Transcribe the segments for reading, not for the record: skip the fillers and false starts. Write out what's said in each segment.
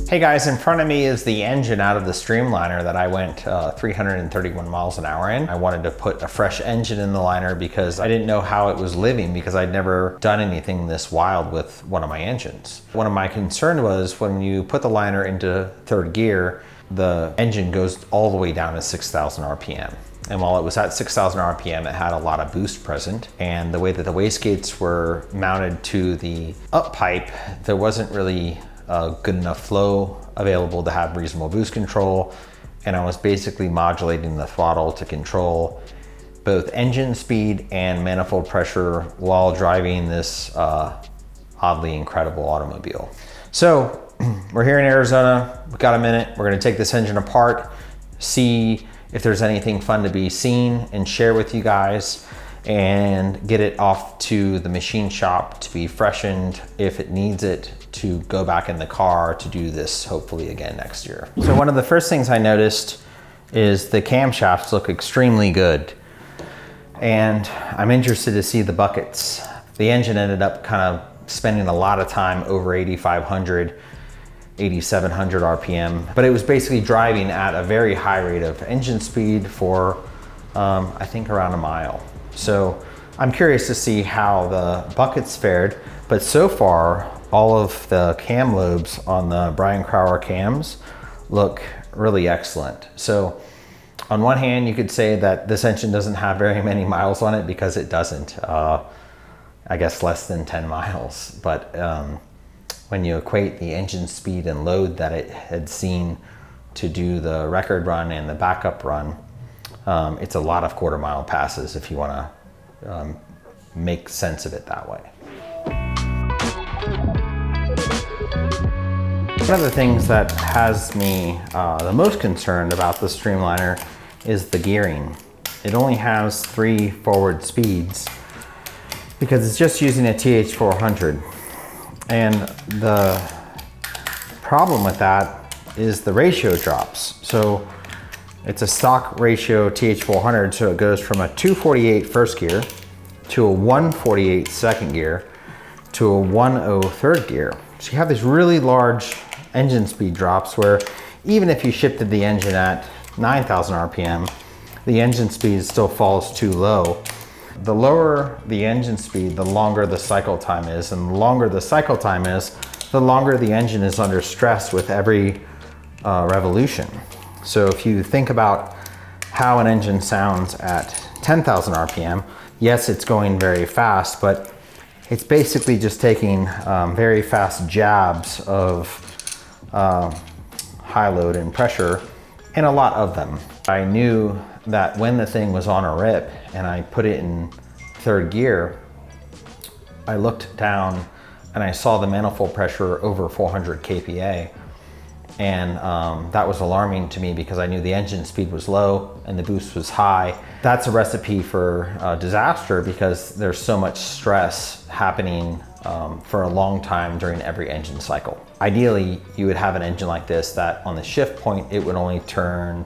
Hey guys, in front of me is the engine out of the Streamliner that I went 331 miles an hour in. I wanted to put a fresh engine in the liner because I didn't know how it was living because I'd never done anything this wild with one of my engines. One of my concerns was when you put the liner into third gear, the engine goes all the way down to 6,000 RPM. And while it was at 6,000 RPM, it had a lot of boost present. And the way that the wastegates were mounted to the up pipe, there wasn't really good enough flow available to have reasonable boost control. And I was basically modulating the throttle to control both engine speed and manifold pressure while driving this oddly incredible automobile. So we're here in Arizona, we've got a minute. We're gonna take this engine apart, see if there's anything fun to be seen and share with you guys, and get it off to the machine shop to be freshened if it needs it to go back in the car to do this hopefully again next year. So one of the first things I noticed is the camshafts look extremely good, and I'm interested to see the buckets. The engine ended up kind of spending a lot of time over 8,500, 8,700 RPM, but it was basically driving at a very high rate of engine speed for I think around a mile. So I'm curious to see how the buckets fared, but so far all of the cam lobes on the Brian Crower cams look really excellent. So on one hand, you could say that this engine doesn't have very many miles on it because it doesn't. I guess less than 10 miles, but when you equate the engine speed and load that it had seen to do the record run and the backup run, it's a lot of quarter-mile passes if you want to make sense of it that way. One of the things that has me the most concerned about the Streamliner is the gearing. It only has 3 forward speeds because it's just using a TH400. And the problem with that is the ratio drops. So it's a stock ratio TH400, so it goes from a 248 first gear to a 148 second gear to a 10 third gear. So you have these really large engine speed drops where even if you shifted the engine at 9,000 RPM, the engine speed still falls too low. The lower the engine speed, the longer the cycle time is, and the longer the cycle time is, the longer the engine is under stress with every revolution. So if you think about how an engine sounds at 10,000 RPM, yes, it's going very fast, but it's basically just taking very fast jabs of high load and pressure, and a lot of them. I knew that when the thing was on a rip and I put it in third gear, I looked down and I saw the manifold pressure over 400 kPa. And that was alarming to me because I knew the engine speed was low and the boost was high. That's a recipe for disaster because there's so much stress happening for a long time during every engine cycle. Ideally, you would have an engine like this that on the shift point, it would only turn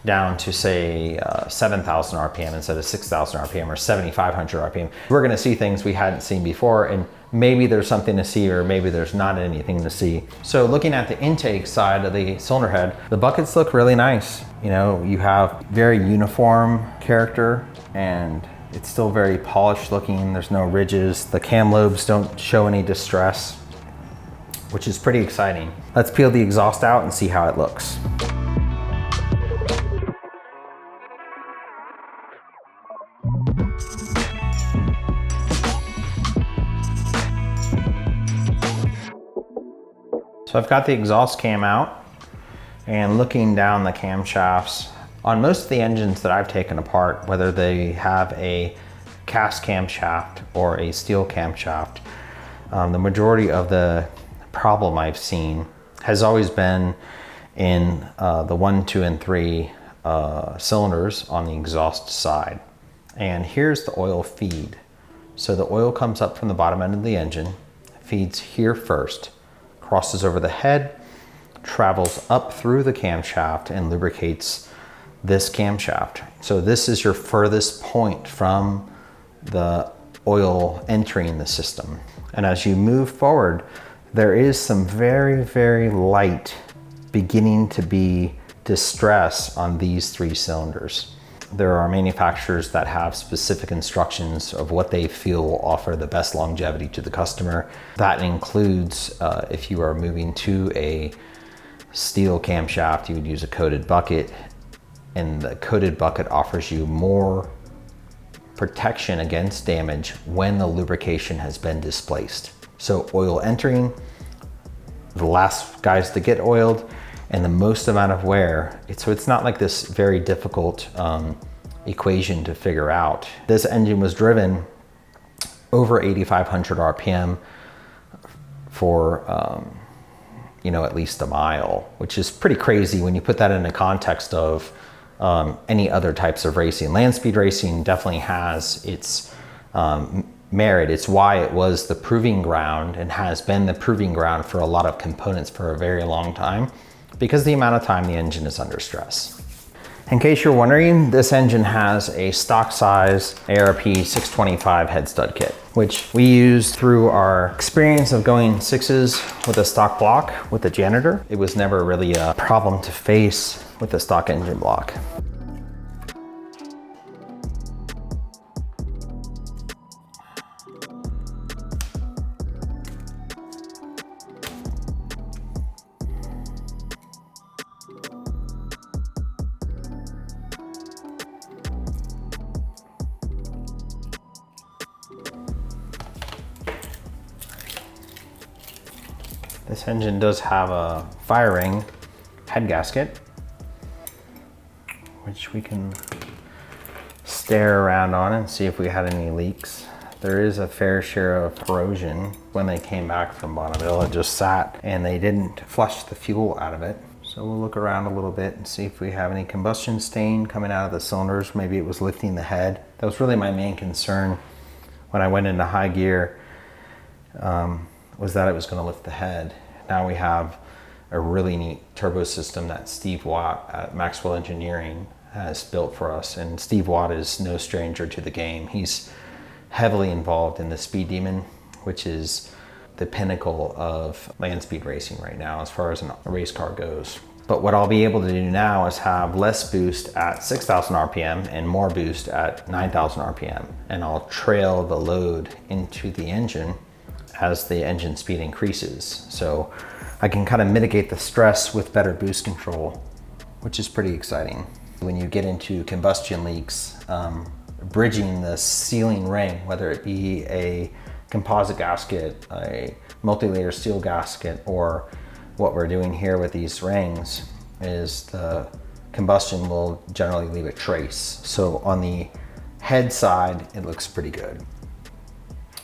down to say 7,000 RPM instead of 6,000 RPM or 7,500 RPM. We're gonna see things we hadn't seen before, and maybe there's something to see or maybe there's not anything to see. So looking at the intake side of the cylinder head, the buckets look really nice. You know, you have very uniform character and it's still very polished looking. There's no ridges. The cam lobes don't show any distress, which is pretty exciting. Let's peel the exhaust out and see how it looks. So I've got the exhaust cam out and looking down the camshafts. On most of the engines that I've taken apart, whether they have a cast camshaft or a steel camshaft, the majority of the problem I've seen has always been in the 1, 2, and 3 cylinders on the exhaust side. And here's the oil feed. So the oil comes up from the bottom end of the engine, feeds here first, crosses over the head, travels up through the camshaft and lubricates this camshaft. So this is your furthest point from the oil entering the system. And as you move forward, there is some very, very light beginning to be distress on these 3 cylinders. There are manufacturers that have specific instructions of what they feel will offer the best longevity to the customer. That includes if you are moving to a steel camshaft, you would use a coated bucket, and the coated bucket offers you more protection against damage when the lubrication has been displaced. So oil entering, the last guys to get oiled, and the most amount of wear. So it's not like this very difficult equation to figure out. This engine was driven over 8,500 RPM for at least a mile, which is pretty crazy when you put that in the context of any other types of racing. Land speed racing definitely has its merit. It's why it was the proving ground and has been the proving ground for a lot of components for a very long time, because the amount of time the engine is under stress. In case you're wondering, this engine has a stock size ARP 625 head stud kit, which we used through our experience of going 6s with a stock block with the janitor. It was never really a problem to face with the stock engine block. This engine does have a fire ring head gasket, which we can stare around on and see if we had any leaks. There is a fair share of corrosion. When they came back from Bonneville, it just sat and they didn't flush the fuel out of it. So we'll look around a little bit and see if we have any combustion stain coming out of the cylinders. Maybe it was lifting the head. That was really my main concern when I went into high gear, was that it was going to lift the head. Now we have a really neat turbo system that Steve Watt at Maxwell Engineering has built for us. And Steve Watt is no stranger to the game. He's heavily involved in the Speed Demon, which is the pinnacle of land speed racing right now as far as a race car goes. But what I'll be able to do now is have less boost at 6,000 RPM and more boost at 9,000 RPM. And I'll trail the load into the engine as the engine speed increases. So I can kind of mitigate the stress with better boost control, which is pretty exciting. When you get into combustion leaks, bridging the sealing ring, whether it be a composite gasket, a multi-layer steel gasket, or what we're doing here with these rings, is the combustion will generally leave a trace. So on the head side, it looks pretty good.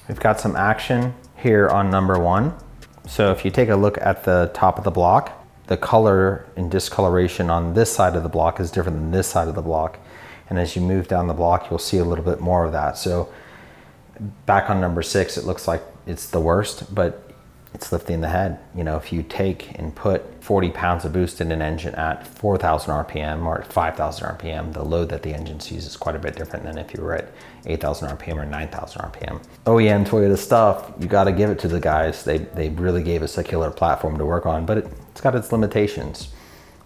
We've got some action here on number 1. So if you take a look at the top of the block, the color and discoloration on this side of the block is different than this side of the block. And as you move down the block, you'll see a little bit more of that. So back on number 6, it looks like it's the worst, but it's lifting the head. You know, if you take and put 40 pounds of boost in an engine at 4,000 RPM or at 5,000 RPM, the load that the engine sees is quite a bit different than if you were at 8,000 RPM or 9,000 RPM. OEM Toyota stuff, you got to give it to the guys. They really gave us a killer platform to work on, but it's got its limitations.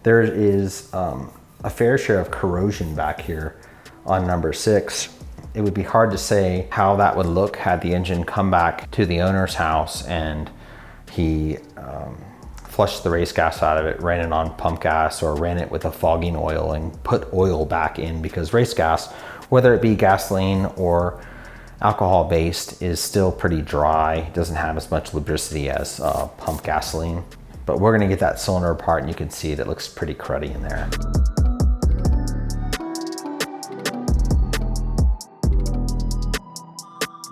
There is a fair share of corrosion back here on number 6. It would be hard to say how that would look had the engine come back to the owner's house and he flushed the race gas out of it, ran it on pump gas, or ran it with a fogging oil and put oil back in, because race gas, whether it be gasoline or alcohol based, is still pretty dry. It doesn't have as much lubricity as pump gasoline. But we're gonna get that cylinder apart and you can see it looks pretty cruddy in there.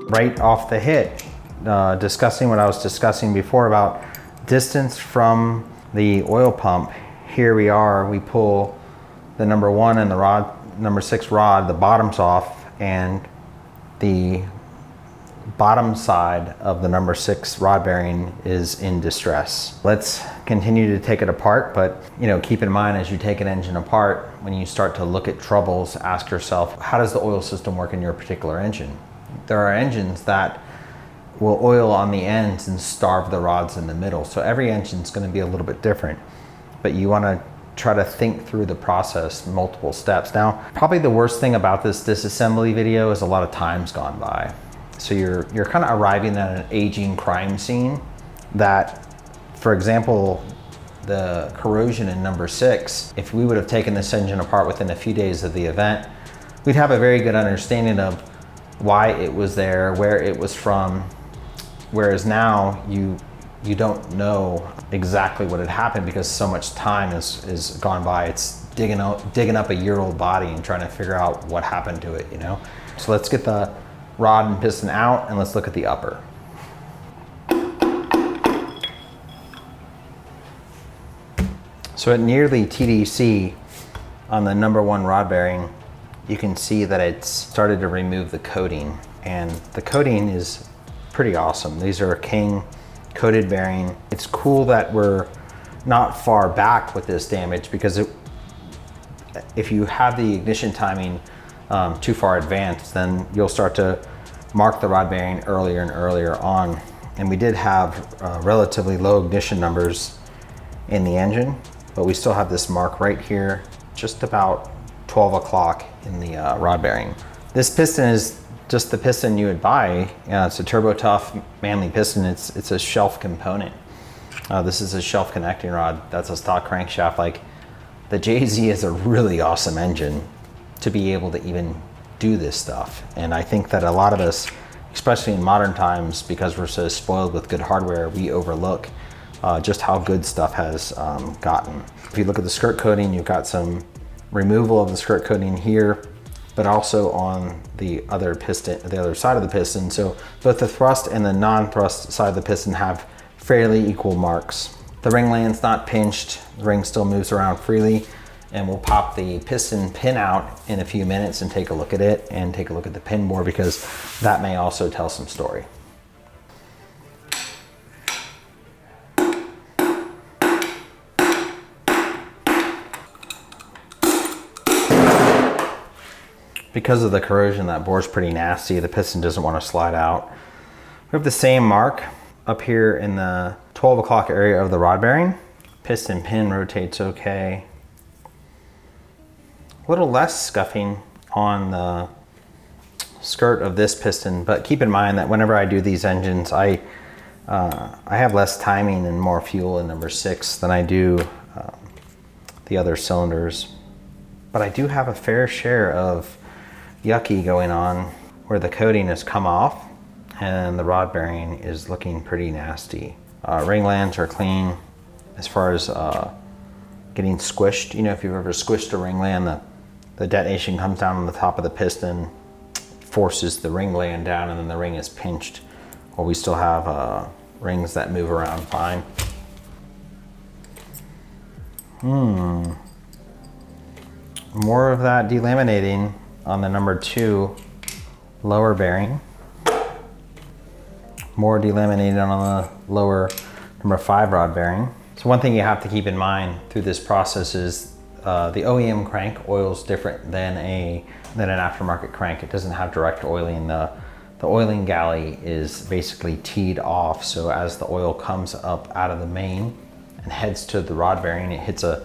Right off the hit, discussing what I was discussing before about distance from the oil pump. Here we are, we pull the number 1 and the number 6 rod, the bottoms off, and the bottom side of the number 6 rod bearing is in distress. Let's continue to take it apart, but keep in mind as you take an engine apart, when you start to look at troubles, ask yourself, how does the oil system work in your particular engine? There are engines that will oil on the ends and starve the rods in the middle. So every engine's going to be a little bit different, but you want to try to think through the process, multiple steps. Now, probably the worst thing about this disassembly video is a lot of time's gone by. So you're kind of arriving at an aging crime scene that, for example, the corrosion in number 6, if we would have taken this engine apart within a few days of the event, we'd have a very good understanding of why it was there, where it was from. Whereas now you don't know exactly what had happened because so much time is gone by. It's digging up a year-old body and trying to figure out what happened to it, you know? So let's get the rod and piston out and let's look at the upper. So at nearly TDC on the number 1 rod bearing, you can see that it's started to remove the coating, and the coating is pretty awesome. These are a King coated bearing. It's cool that we're not far back with this damage, because if you have the ignition timing too far advanced, then you'll start to mark the rod bearing earlier and earlier on. And we did have relatively low ignition numbers in the engine, but we still have this mark right here, just about 12 o'clock in the rod bearing. This piston is just the piston you would buy. It's a Turbo Tough Manly piston. It's a shelf component. This is a shelf connecting rod. That's a stock crankshaft. Like, the JZ is a really awesome engine to be able to even do this stuff. And I think that a lot of us, especially in modern times, because we're so spoiled with good hardware, we overlook just how good stuff has gotten. If you look at the skirt coating, you've got some removal of the skirt coating here, but also on the other piston, the other side of the piston. So both the thrust and the non-thrust side of the piston have fairly equal marks. The ring land's not pinched, the ring still moves around freely, and we'll pop the piston pin out in a few minutes and take a look at it and take a look at the pin bore, because that may also tell some story. Because of the corrosion, that bore's pretty nasty. The piston doesn't want to slide out. We have the same mark up here in the 12 o'clock area of the rod bearing. Piston pin rotates okay. A little less scuffing on the skirt of this piston, but keep in mind that whenever I do these engines, I have less timing and more fuel in number 6 than I do the other cylinders. But I do have a fair share of yucky going on where the coating has come off and the rod bearing is looking pretty nasty. Ring lands are clean. As far as getting squished, you know, if you've ever squished a ring land, the detonation comes down on the top of the piston, forces the ring land down, and then the ring is pinched. Well, we still have rings that move around fine. More of that delaminating on the number 2 lower bearing. More delaminated on the lower number 5 rod bearing. So one thing you have to keep in mind through this process is the OEM crank oils different than an aftermarket crank. It doesn't have direct oiling. The oiling galley is basically teed off, so as the oil comes up out of the main and heads to the rod bearing, it hits a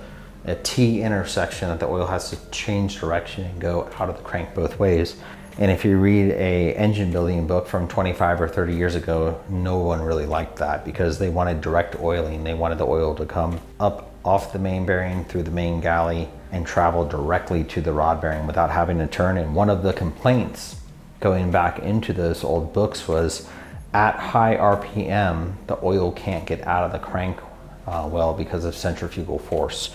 T intersection that the oil has to change direction and go out of the crank both ways. And if you read a engine building book from 25 or 30 years ago, no one really liked that because they wanted direct oiling. They wanted the oil to come up off the main bearing through the main galley and travel directly to the rod bearing without having to turn. And one of the complaints going back into those old books was at high RPM, the oil can't get out of the crank well because of centrifugal force.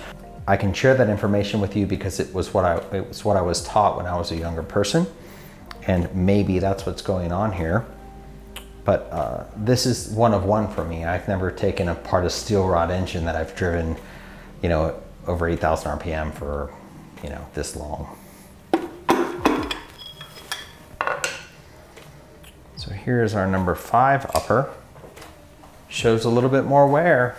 I can share that information with you because it was what I was taught when I was a younger person, and maybe that's what's going on here. But this is one of one for me. I've never taken apart a steel rod engine that I've driven, you know, over 8,000 RPM for, you know, this long. So here's our number 5 upper. Shows a little bit more wear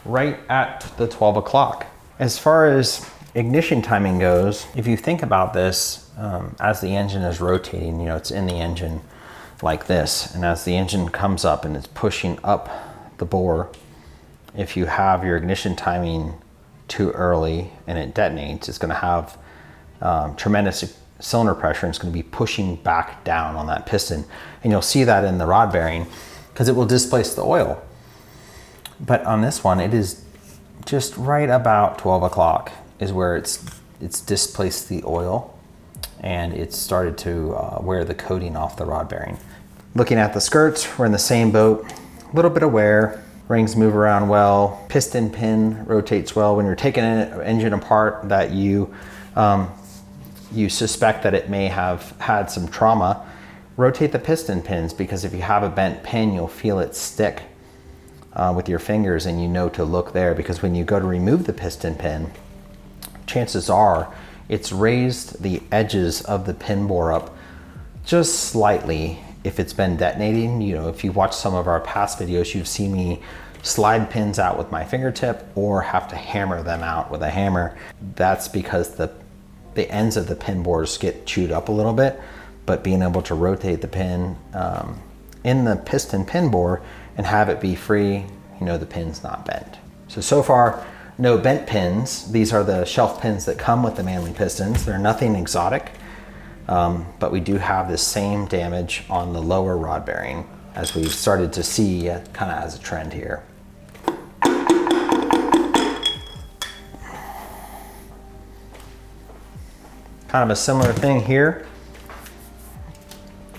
right at the 12 o'clock. As far as ignition timing goes, if you think about this, as the engine is rotating, you know, it's in the engine, like this. And as the engine comes up and it's pushing up the bore, if you have your ignition timing too early and it detonates, it's going to have tremendous cylinder pressure, and it's going to be pushing back down on that piston. And you'll see that in the rod bearing because it will displace the oil. But on this one, it is just right about 12 o'clock is where it's displaced the oil, and it's started to wear the coating off the rod bearing. Looking at the skirts, we're in the same boat. A little bit of wear, rings move around well, piston pin rotates well. When you're taking an engine apart that you suspect that it may have had some trauma, rotate the piston pins, because if you have a bent pin, you'll feel it stick with your fingers, and you know to look there, because when you go to remove the piston pin, chances are it's raised the edges of the pin bore up just slightly if it's been detonating. You know, if you watch some of our past videos, you've seen me slide pins out with my fingertip or have to hammer them out with a hammer. That's because the ends of the pin bores get chewed up a little bit, but being able to rotate the pin in the piston pin bore and have it be free, you know the pin's not bent. So far, no bent pins. These are the shelf pins that come with the Manley pistons. They're nothing exotic, but we do have the same damage on the lower rod bearing, as we've started to see kind of as a trend here. Kind of a similar thing here.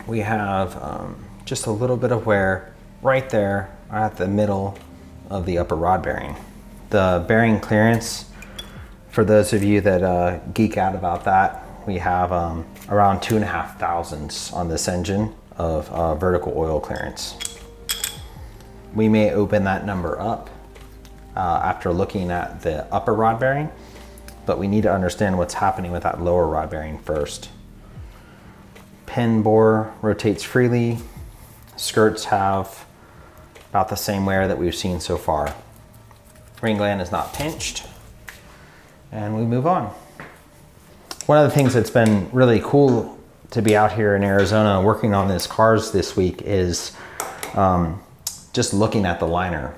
We have just a little bit of wear right there at the middle of the upper rod bearing. The bearing clearance, for those of you that geek out about that, we have around 2.5 thousandths on this engine of vertical oil clearance. We may open that number up after looking at the upper rod bearing, but we need to understand what's happening with that lower rod bearing first. Pin bore rotates freely. Skirts have about the same wear that we've seen so far. Ring gland is not pinched, and we move on. One of the things that's been really cool to be out here in Arizona working on these cars this week is just looking at the liner.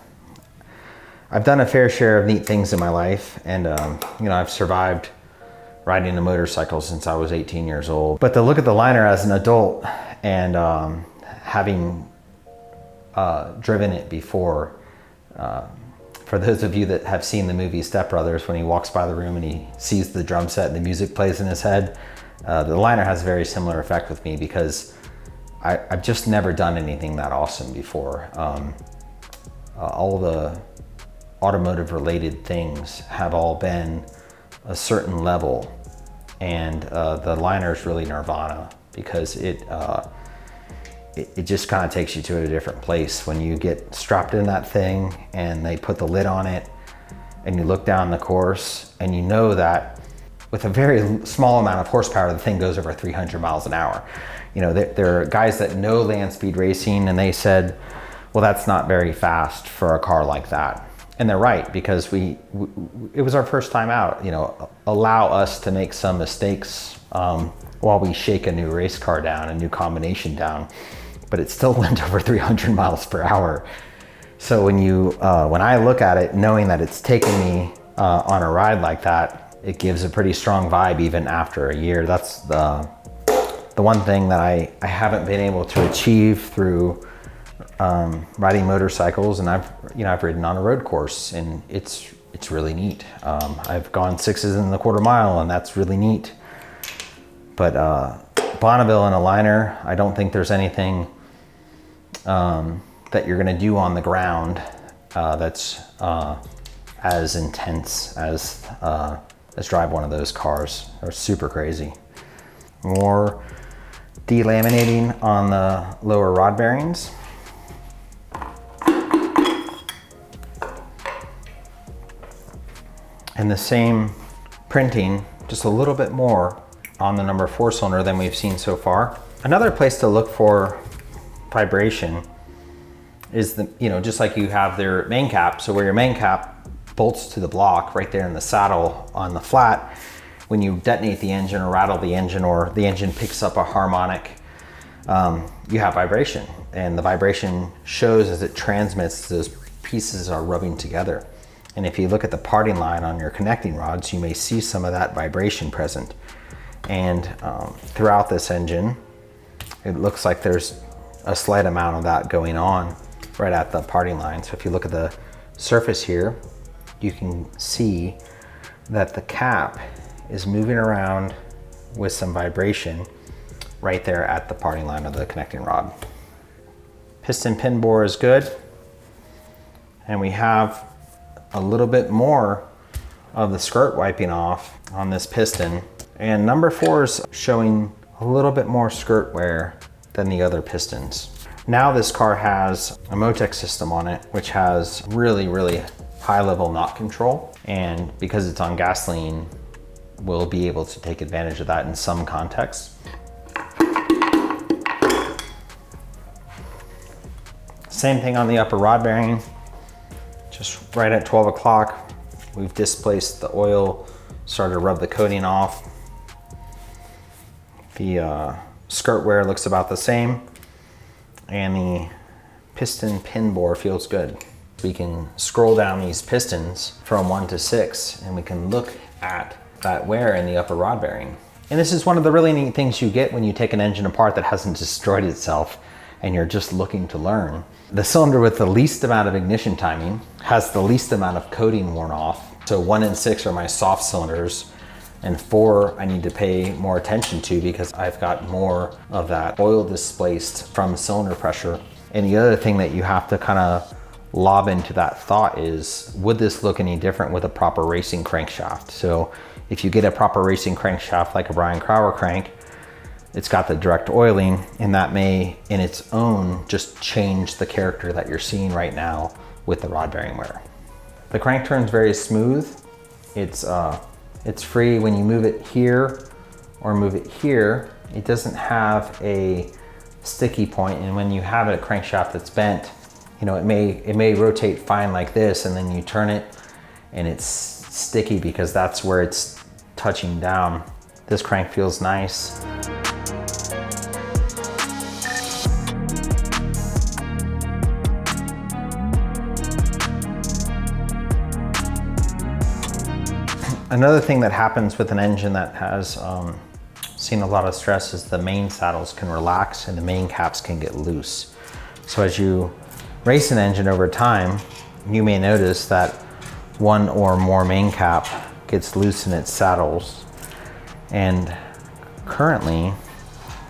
I've done a fair share of neat things in my life, and you know, I've survived riding a motorcycle since I was 18 years old. But to look at the liner as an adult and having driven it before, for those of you that have seen the movie Step Brothers, when he walks by the room and he sees the drum set and the music plays in his head, the liner has a very similar effect with me, because I've just never done anything that awesome before. All the automotive related things have all been a certain level, and the liner is really nirvana, because it just kind of takes you to a different place when you get strapped in that thing and they put the lid on it and you look down the course and you know that with a very small amount of horsepower, the thing goes over 300 miles an hour. You know, there are guys that know land speed racing, and they said, well, that's not very fast for a car like that. And they're right, because it was our first time out. You know, allow us to make some mistakes while we shake a new race car down, a new combination down, but it still went over 300 miles per hour. So when I look at it, knowing that it's taking me on a ride like that, it gives a pretty strong vibe even after a year. That's the one thing that I haven't been able to achieve through riding motorcycles, and I've ridden on a road course, and it's really neat. I've gone 6s in the quarter mile, and that's really neat. But Bonneville in a liner, I don't think there's anything that you're gonna do on the ground that's as intense as drive one of those cars. They're super crazy. More delaminating on the lower rod bearings. And the same printing, just a little bit more on the number 4 cylinder than we've seen so far. Another place to look for vibration is just like you have their main cap. So where your main cap bolts to the block right there in the saddle on the flat, when you detonate the engine or rattle the engine, or the engine picks up a harmonic you have vibration, and the vibration shows as it transmits, those pieces are rubbing together. And if you look at the parting line on your connecting rods, you may see some of that vibration present. And throughout this engine, it looks like there's a slight amount of that going on right at the parting line. So if you look at the surface here, you can see that the cap is moving around with some vibration right there at the parting line of the connecting rod. Piston pin bore is good. And we have a little bit more of the skirt wiping off on this piston. And number 4 is showing a little bit more skirt wear than the other pistons. Now this car has a Motec system on it, which has really, really high level knot control. And because it's on gasoline, we'll be able to take advantage of that in some contexts. Same thing on the upper rod bearing. Just right at 12 o'clock, we've displaced the oil, started to rub the coating off. The skirt wear looks about the same, and the piston pin bore feels good. We can scroll down these pistons from 1 to 6, and we can look at that wear in the upper rod bearing. And this is one of the really neat things you get when you take an engine apart that hasn't destroyed itself and you're just looking to learn. The cylinder with the least amount of ignition timing has the least amount of coating worn off. So 1 and 6 are my soft cylinders, and 4 I need to pay more attention to because I've got more of that oil displaced from cylinder pressure. And the other thing that you have to kind of lob into that thought is, would this look any different with a proper racing crankshaft? So if you get a proper racing crankshaft like a Brian Crower crank, it's got the direct oiling, and that may in its own just change the character that you're seeing right now with the rod bearing wear. The crank turns very smooth. It's free when you move it here or move it here. It doesn't have a sticky point, and when you have a crankshaft that's bent, you know, it may rotate fine like this, and then you turn it and it's sticky because that's where it's touching down. This crank feels nice. Another thing that happens with an engine that has seen a lot of stress is the main saddles can relax and the main caps can get loose. So as you race an engine over time, you may notice that one or more main cap gets loose in its saddles. And currently,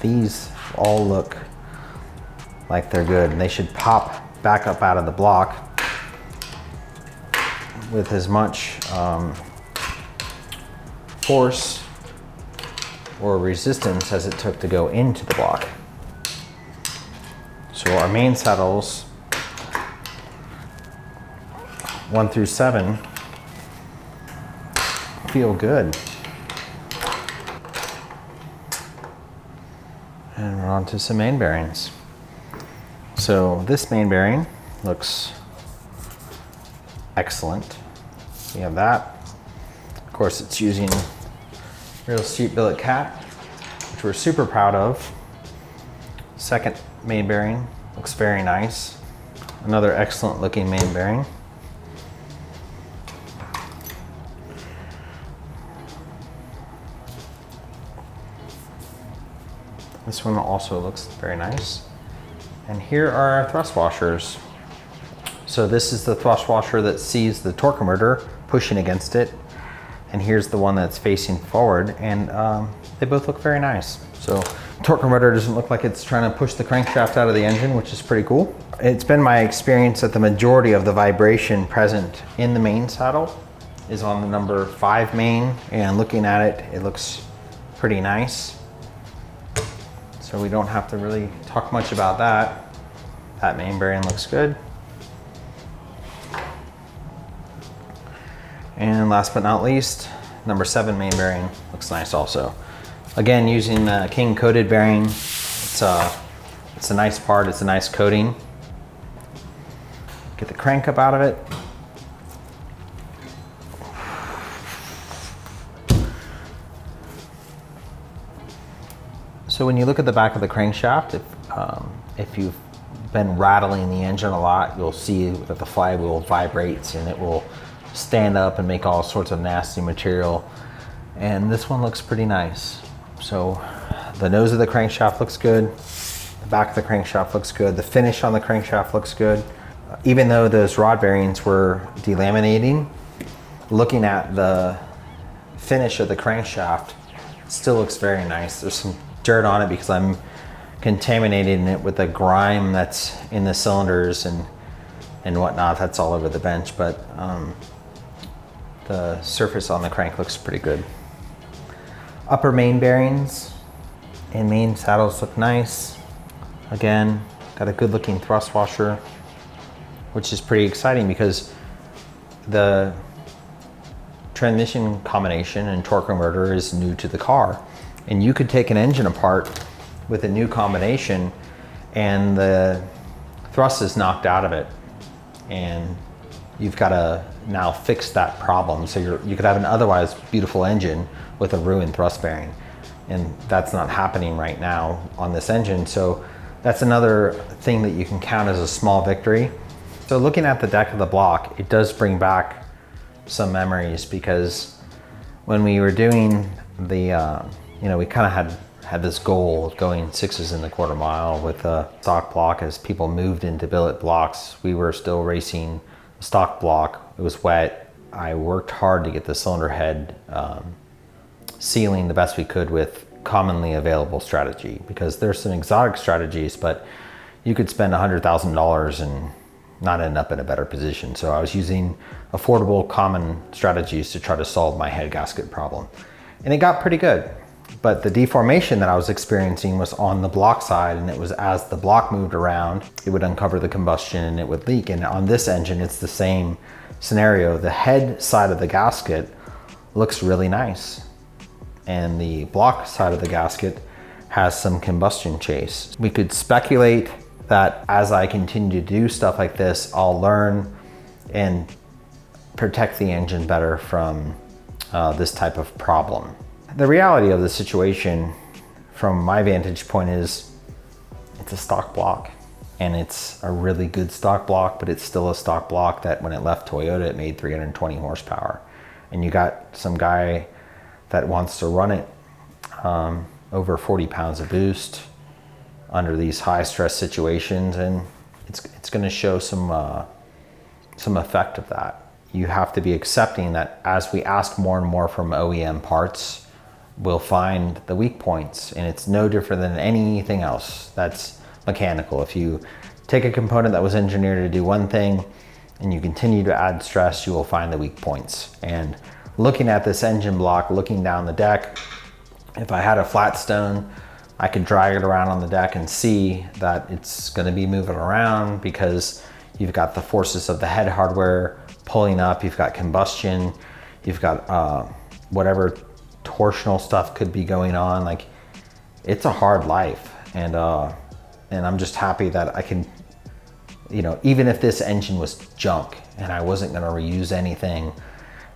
these all look like they're good. And they should pop back up out of the block with as much force or resistance as it took to go into the block. So our main saddles 1 through 7 feel good. And we're on to some main bearings. So this main bearing looks excellent. We have that. Of course, it's using real street billet cap, which we're super proud of. Second main bearing looks very nice. Another excellent looking main bearing. This one also looks very nice. And here are our thrust washers. So this is the thrust washer that sees the torque converter pushing against it. And here's the one that's facing forward, and they both look very nice. So torque converter doesn't look like it's trying to push the crankshaft out of the engine, which is pretty cool. It's been my experience that the majority of the vibration present in the main saddle is on the number 5 main, and looking at it, it looks pretty nice. So we don't have to really talk much about that. That main bearing looks good. And last but not least, number 7 main bearing looks nice also. Again, using the King coated bearing, it's a nice part, it's a nice coating. Get the crank up out of it. So when you look at the back of the crankshaft, if you've been rattling the engine a lot, you'll see that the flywheel vibrates and it will stand up and make all sorts of nasty material. And this one looks pretty nice. So the nose of the crankshaft looks good. The back of the crankshaft looks good. The finish on the crankshaft looks good. Even though those rod bearings were delaminating, looking at the finish of the crankshaft, it still looks very nice. There's some dirt on it because I'm contaminating it with the grime that's in the cylinders and whatnot. That's all over the bench, but the surface on the crank looks pretty good. Upper main bearings and main saddles look nice. Again, got a good looking thrust washer, which is pretty exciting because the transmission combination and torque converter is new to the car. And you could take an engine apart with a new combination and the thrust is knocked out of it. And you've got to now fix that problem. So you could have an otherwise beautiful engine with a ruined thrust bearing. And that's not happening right now on this engine. So that's another thing that you can count as a small victory. So looking at the deck of the block, it does bring back some memories because when we were doing the, we kind of had this goal of going 6s in the quarter mile with a stock block. As people moved into billet blocks, we were still racing stock block. It was wet. I worked hard to get the cylinder head sealing the best we could with commonly available strategy, because there's some exotic strategies, but you could spend $100,000 and not end up in a better position. So I was using affordable common strategies to try to solve my head gasket problem. And it got pretty good. But the deformation that I was experiencing was on the block side, and it was as the block moved around, it would uncover the combustion and it would leak. And on this engine, it's the same scenario. The head side of the gasket looks really nice, and the block side of the gasket has some combustion chase. We could speculate that as I continue to do stuff like this, I'll learn and protect the engine better from this type of problem. The reality of the situation from my vantage point is it's a stock block, and it's a really good stock block, but it's still a stock block that when it left Toyota, it made 320 horsepower. And you got some guy that wants to run it over 40 pounds of boost under these high stress situations, and it's going to show some effect of that. You have to be accepting that as we ask more and more from OEM parts, we'll find the weak points, and it's no different than anything else that's mechanical. If you take a component that was engineered to do one thing and you continue to add stress, you will find the weak points. And looking at this engine block, looking down the deck, if I had a flat stone, I could drag it around on the deck and see that it's going to be moving around because you've got the forces of the head hardware pulling up, you've got combustion, you've got whatever torsional stuff could be going on. Like, it's a hard life, and I'm just happy that I can, even if this engine was junk and I wasn't going to reuse anything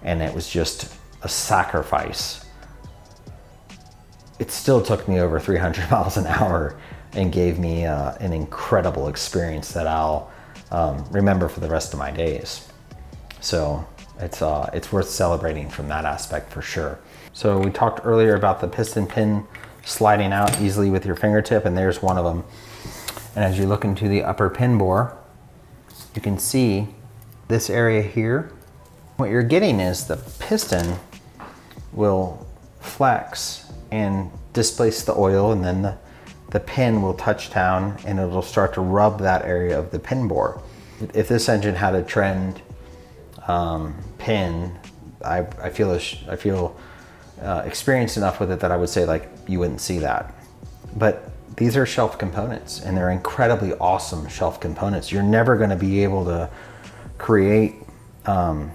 and it was just a sacrifice, it still took me over 300 miles an hour and gave me an incredible experience that I'll remember for the rest of my days. So it's worth celebrating from that aspect for sure. So we talked earlier about the piston pin sliding out easily with your fingertip, and there's one of them. And as you look into the upper pin bore, you can see this area here. What you're getting is the piston will flex and displace the oil, and then the pin will touch down and it'll start to rub that area of the pin bore. If this engine had a trend pin, I feel experienced enough with it that I would say, like, you wouldn't see that. But these are shelf components, and they're incredibly awesome shelf components. You're never going to be able to create an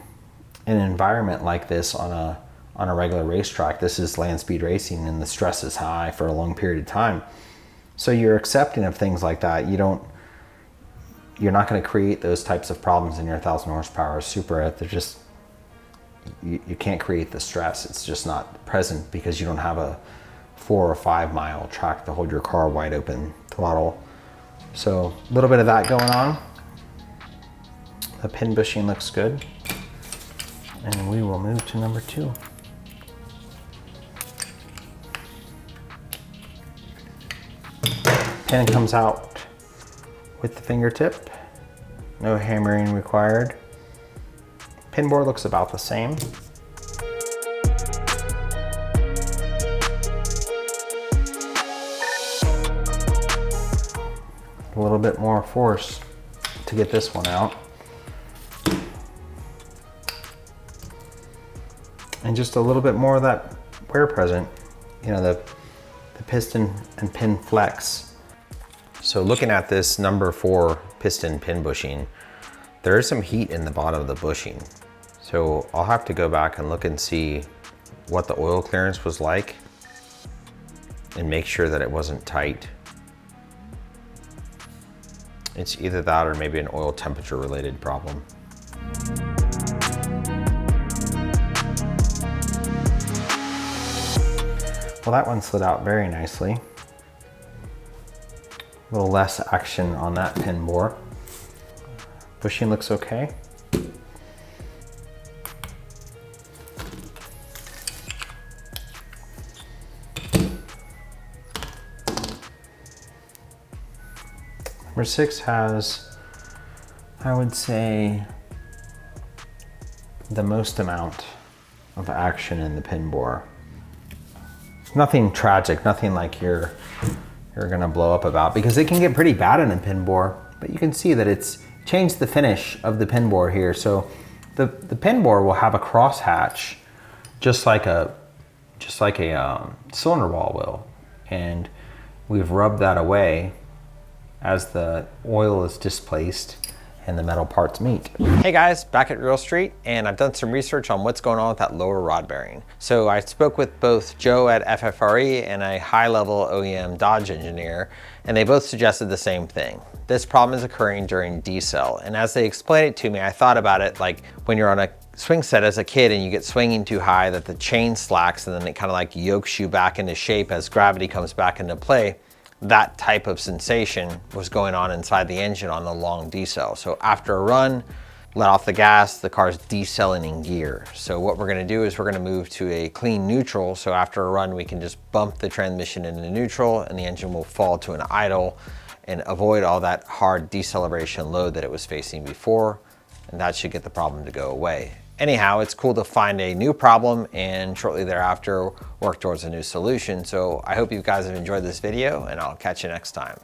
environment like this on a regular racetrack. This is land speed racing, and the stress is high for a long period of time. So you're accepting of things like that. You're not going to create those types of problems in your 1,000 horsepower Super. They're just, you can't create the stress. It's just not present because you don't have 4 or 5 mile track to hold your car wide open throttle. So a little bit of that going on. The pin bushing looks good. And we will move to number 2. Pin comes out with the fingertip. No hammering required. Pin bore looks about the same. A little bit more force to get this one out. And just a little bit more of that wear present, you know, the piston and pin flex. So looking at this number 4 piston pin bushing, there is some heat in the bottom of the bushing. So I'll have to go back and look and see what the oil clearance was like and make sure that it wasn't tight. It's either that or maybe an oil temperature related problem. Well, that one slid out very nicely. A little less action on that pin bore. Bushing looks okay. Number 6 has, I would say, the most amount of action in the pin bore. Nothing tragic, nothing like you're gonna blow up about, because it can get pretty bad in a pin bore, but you can see that it's changed the finish of the pin bore here. So the pin bore will have a crosshatch just like a cylinder wall will, and we've rubbed that away as the oil is displaced and the metal parts meet. Hey guys, back at Real Street, and I've done some research on what's going on with that lower rod bearing. So I spoke with both Joe at FFRE and a high-level OEM Dodge engineer, and they both suggested the same thing. This problem is occurring during decel, and as they explained it to me, I thought about it like when you're on a swing set as a kid and you get swinging too high that the chain slacks and then it kind of like yokes you back into shape as gravity comes back into play. That type of sensation was going on inside the engine on the long decel. So after a run, let off the gas, the car's decelling in gear. So what we're gonna do is we're gonna move to a clean neutral. So after a run, we can just bump the transmission into neutral and the engine will fall to an idle and avoid all that hard deceleration load that it was facing before. And that should get the problem to go away. Anyhow, it's cool to find a new problem and shortly thereafter work towards a new solution. So I hope you guys have enjoyed this video and I'll catch you next time.